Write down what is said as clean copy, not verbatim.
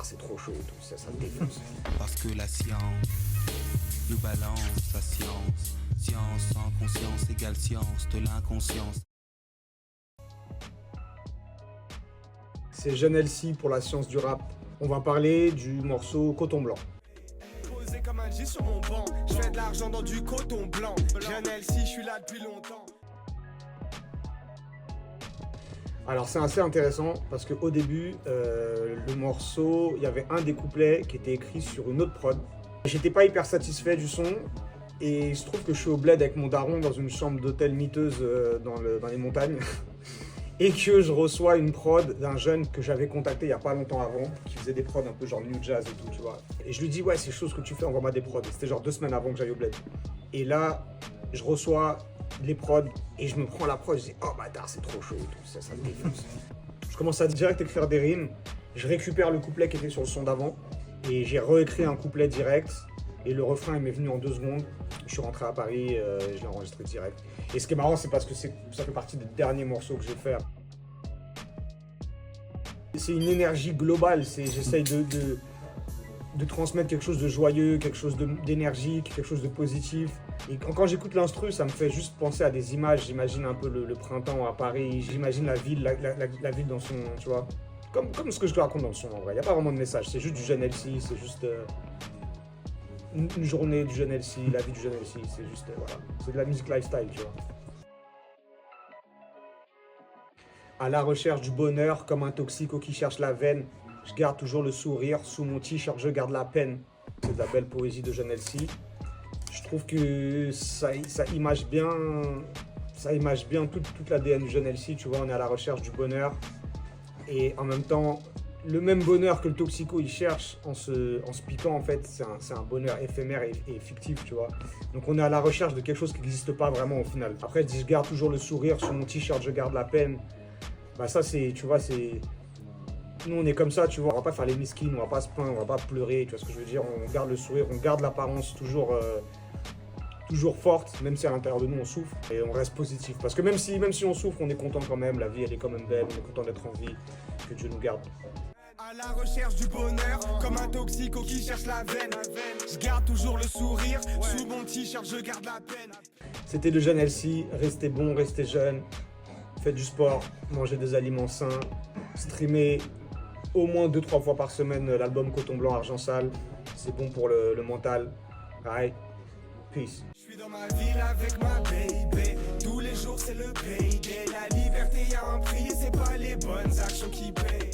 c'est trop chaud et tout, ça me défonce. Parce que la science nous balance la science. Science sans conscience égale science de l'inconscience. C'est Jeune LC pour la science du rap. On va parler du morceau Coton Blanc. Posé comme un G sur mon banc, je fais de l'argent dans du coton blanc. Jeune LC, je suis là depuis longtemps. Alors c'est assez intéressant parce qu'au début, le morceau, il y avait un des couplets qui était écrit sur une autre prod. J'étais pas hyper satisfait du son et il se trouve que je suis au bled avec mon daron dans une chambre d'hôtel miteuse dans les montagnes et que je reçois une prod d'un jeune que j'avais contacté il y a pas longtemps avant qui faisait des prods un peu genre new jazz et tout, tu vois. Et je lui dis ouais, c'est chose que tu fais, envoie-moi des prods. C'était genre 2 semaines avant que j'aille au bled. Et là, je reçois les prods et je me prends la prod, je dis oh bâtard, c'est trop chaud et tout, ça me défonce. Je commence à direct écrire des rimes, je récupère le couplet qui était sur le son d'avant et j'ai réécrit un couplet direct et le refrain il m'est venu en 2 secondes. Je suis rentré à Paris, je l'ai enregistré direct. Et ce qui est marrant, c'est parce que ça fait partie des derniers morceaux que je vais faire. C'est une énergie globale, j'essaye de transmettre quelque chose de joyeux, quelque chose d'énergique, quelque chose de positif. Et quand j'écoute l'instru, ça me fait juste penser à des images. J'imagine un peu le printemps à Paris, j'imagine la ville dans son, tu vois. Comme ce que je te raconte dans le son en vrai. Il n'y a pas vraiment de message, c'est juste du Jeune LC, c'est juste une journée du Jeune LC, la vie du Jeune LC, c'est juste, voilà. C'est de la musique lifestyle, tu vois. À la recherche du bonheur, comme un toxico qui cherche la veine. Je garde toujours le sourire, sous mon t-shirt je garde la peine. C'est de la belle poésie de Jeune LC. Je trouve que ça image bien toute l'ADN du Jeune LC, tu vois, on est à la recherche du bonheur. Et en même temps, le même bonheur que le toxico il cherche en se piquant, en fait, c'est un bonheur éphémère et fictif, tu vois. Donc on est à la recherche de quelque chose qui n'existe pas vraiment au final. Après, je dis je garde toujours le sourire, sur mon t-shirt je garde la peine. Bah ça c'est, tu vois, c'est... Nous on est comme ça, tu vois, on va pas faire les miskines, on va pas se plaindre, on va pas pleurer, tu vois ce que je veux dire, on garde le sourire, on garde l'apparence toujours forte, même si à l'intérieur de nous on souffre, et on reste positif. Parce que même si on souffre, on est content quand même, la vie elle est quand même belle, on est content d'être en vie, que Dieu nous garde. À la recherche du bonheur, comme un toxico qui cherche la veine. Je garde toujours le sourire, sous mon t-shirt je garde la peine. C'était le Jeune LC, restez bon, restez jeune, faites du sport, mangez des aliments sains, streamez au moins 2-3 fois par semaine l'album Coton Blanc Argent Sale, c'est bon pour le mental. Alright, peace. Je suis dans ma ville avec ma baby, tous les jours c'est le payday. La liberté y a un prix et c'est pas les bonnes actions qui payent.